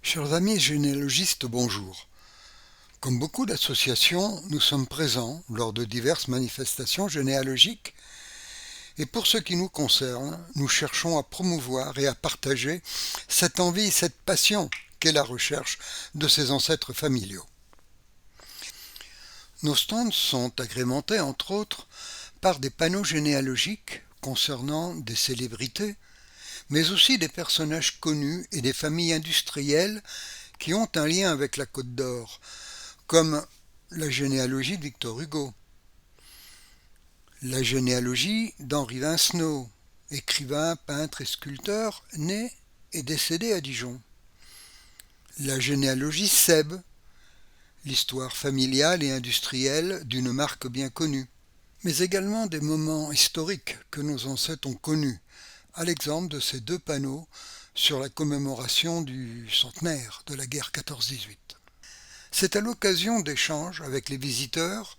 Chers amis généalogistes, bonjour. Comme beaucoup d'associations, nous sommes présents lors de diverses manifestations généalogiques et pour ce qui nous concerne, nous cherchons à promouvoir et à partager cette envie, cette passion qu'est la recherche de ces ancêtres familiaux. Nos stands sont agrémentés, entre autres, par des panneaux généalogiques concernant des célébrités, mais aussi des personnages connus et des familles industrielles qui ont un lien avec la Côte d'Or, comme la généalogie de Victor Hugo, la généalogie d'Henri Vincenot, écrivain, peintre et sculpteur, né et décédé à Dijon, la généalogie Seb, l'histoire familiale et industrielle d'une marque bien connue, mais également des moments historiques que nos ancêtres ont connus, à l'exemple de ces deux panneaux sur la commémoration du centenaire de la guerre 14-18. C'est à l'occasion d'échanges avec les visiteurs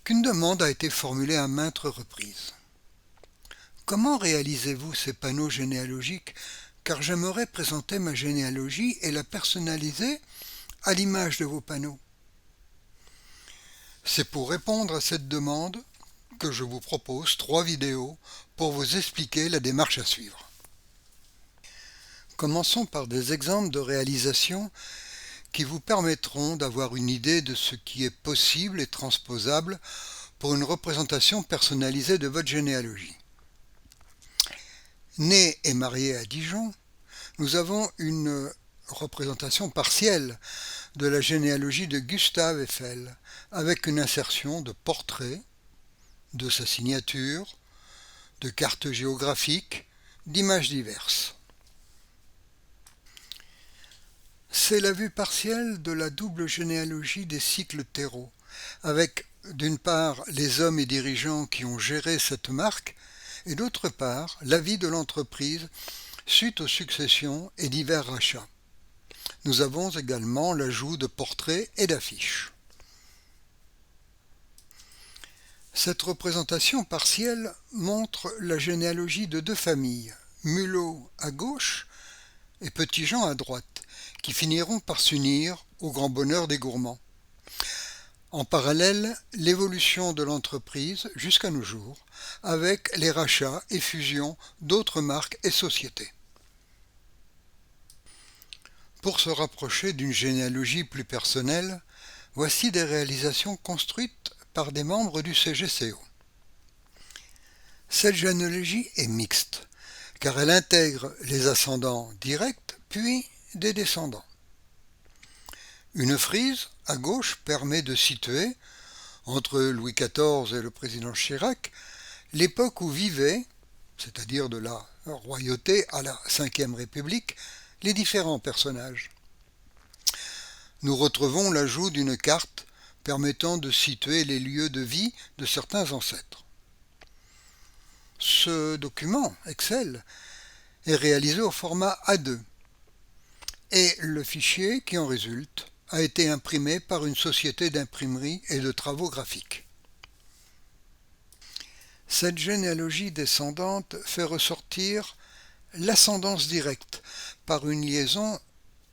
qu'une demande a été formulée à maintes reprises. Comment réalisez-vous ces panneaux généalogiques, car j'aimerais présenter ma généalogie et la personnaliser à l'image de vos panneaux. C'est pour répondre à cette demande que je vous propose 3 vidéos pour vous expliquer la démarche à suivre. Commençons par des exemples de réalisation qui vous permettront d'avoir une idée de ce qui est possible et transposable pour une représentation personnalisée de votre généalogie. Né et marié à Dijon, nous avons une représentation partielle de la généalogie de Gustave Eiffel, avec une insertion de portraits, de sa signature, de cartes géographiques, d'images diverses. C'est la vue partielle de la double généalogie des cycles terreaux, avec d'une part les hommes et dirigeants qui ont géré cette marque, et d'autre part la vie de l'entreprise suite aux successions et divers rachats. Nous avons également l'ajout de portraits et d'affiches. Cette représentation partielle montre la généalogie de 2 familles, Mulot à gauche et Petit-Jean à droite, qui finiront par s'unir au grand bonheur des gourmands. En parallèle, l'évolution de l'entreprise jusqu'à nos jours, avec les rachats et fusions d'autres marques et sociétés. Pour se rapprocher d'une généalogie plus personnelle, voici des réalisations construites par des membres du CGCO. Cette généalogie est mixte, car elle intègre les ascendants directs puis des descendants. Une frise à gauche permet de situer, entre Louis XIV et le président Chirac, l'époque où vivaient, c'est-à-dire de la royauté à la Ve République, les différents personnages. Nous retrouvons l'ajout d'une carte permettant de situer les lieux de vie de certains ancêtres. Ce document, Excel, est réalisé au format A2 et le fichier qui en résulte a été imprimé par une société d'imprimerie et de travaux graphiques. Cette généalogie descendante fait ressortir l'ascendance directe par une liaison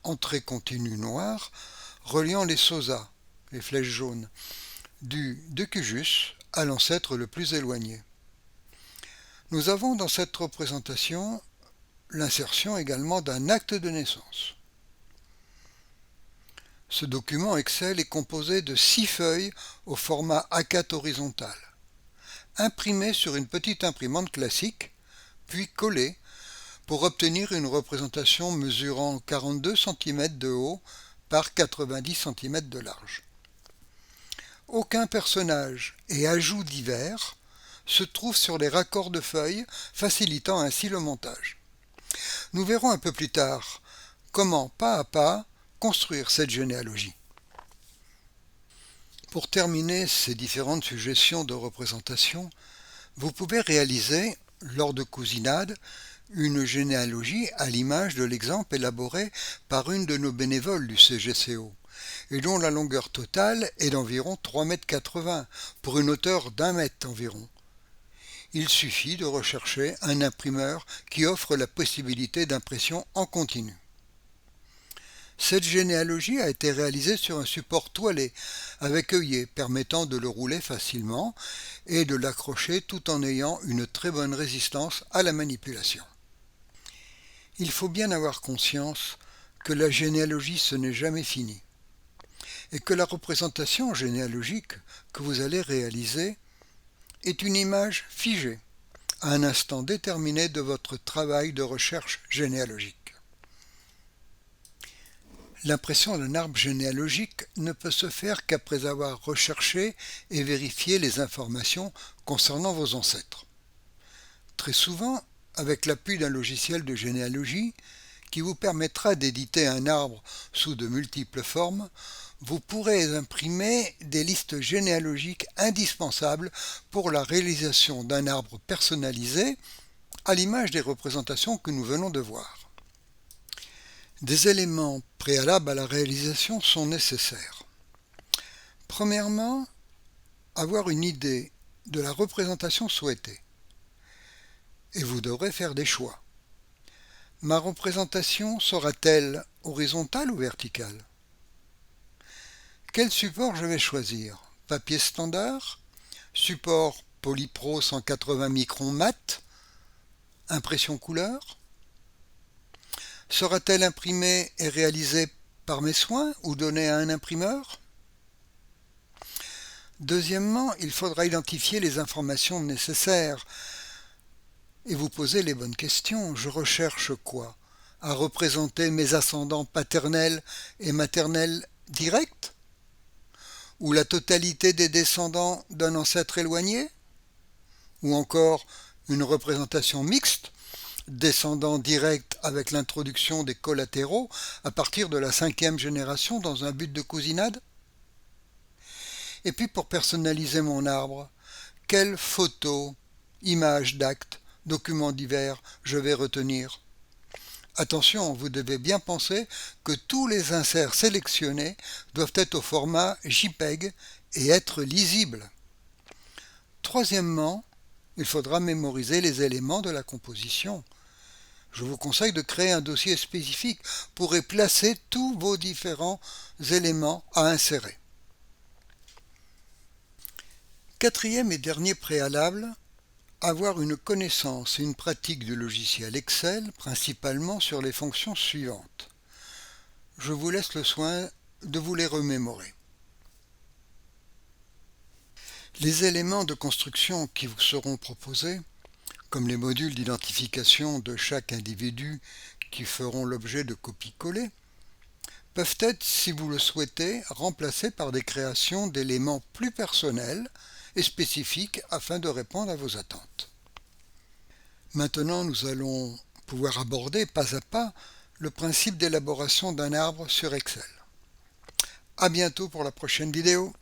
en traits continus noirs reliant les Sosa, les flèches jaunes, du Decujus à l'ancêtre le plus éloigné. Nous avons dans cette représentation l'insertion également d'un acte de naissance. Ce document Excel est composé de 6 feuilles au format A4 horizontal, imprimées sur une petite imprimante classique, puis collées pour obtenir une représentation mesurant 42 cm de haut par 90 cm de large. Aucun personnage et ajout divers se trouve sur les raccords de feuilles, facilitant ainsi le montage. Nous verrons un peu plus tard comment, pas à pas, construire cette généalogie. Pour terminer ces différentes suggestions de représentation, vous pouvez réaliser, lors de cousinades, une généalogie à l'image de l'exemple élaboré par une de nos bénévoles du CGCO, et dont la longueur totale est d'environ 3,80 m pour une hauteur d'1 mètre environ. Il suffit de rechercher un imprimeur qui offre la possibilité d'impression en continu. Cette généalogie a été réalisée sur un support toilé avec œillet permettant de le rouler facilement et de l'accrocher tout en ayant une très bonne résistance à la manipulation. Il faut bien avoir conscience que la généalogie ce n'est jamais fini et que la représentation généalogique que vous allez réaliser est une image figée à un instant déterminé de votre travail de recherche généalogique. L'impression d'un arbre généalogique ne peut se faire qu'après avoir recherché et vérifié les informations concernant vos ancêtres. Très souvent, avec l'appui d'un logiciel de généalogie qui vous permettra d'éditer un arbre sous de multiples formes, vous pourrez imprimer des listes généalogiques indispensables pour la réalisation d'un arbre personnalisé à l'image des représentations que nous venons de voir. Des éléments préalables à la réalisation sont nécessaires. Premièrement, avoir une idée de la représentation souhaitée. Et vous devrez faire des choix. Ma représentation sera-t-elle horizontale ou verticale? Quel support je vais choisir? Papier standard? Support Polypro 180 microns mat? Impression couleur? Sera-t-elle imprimée et réalisée par mes soins ou donnée à un imprimeur? Deuxièmement, il faudra identifier les informations nécessaires et vous poser les bonnes questions. Je recherche quoi? À représenter mes ascendants paternels et maternels directs? Ou la totalité des descendants d'un ancêtre éloigné? Ou encore une représentation mixte, descendants directs avec l'introduction des collatéraux à partir de la 5e génération dans un but de cousinade? Et puis pour personnaliser mon arbre, quelles photos, images d'actes, documents divers je vais retenir? Attention, vous devez bien penser que tous les inserts sélectionnés doivent être au format JPEG et être lisibles. Troisièmement, il faudra mémoriser les éléments de la composition. Je vous conseille de créer un dossier spécifique pour y placer tous vos différents éléments à insérer. Quatrième et dernier préalable, avoir une connaissance et une pratique du logiciel Excel, principalement sur les fonctions suivantes. Je vous laisse le soin de vous les remémorer. Les éléments de construction qui vous seront proposés, comme les modules d'identification de chaque individu qui feront l'objet de copies-collées, peuvent être, si vous le souhaitez, remplacés par des créations d'éléments plus personnels et spécifiques afin de répondre à vos attentes. Maintenant, nous allons pouvoir aborder pas à pas le principe d'élaboration d'un arbre sur Excel. À bientôt pour la prochaine vidéo.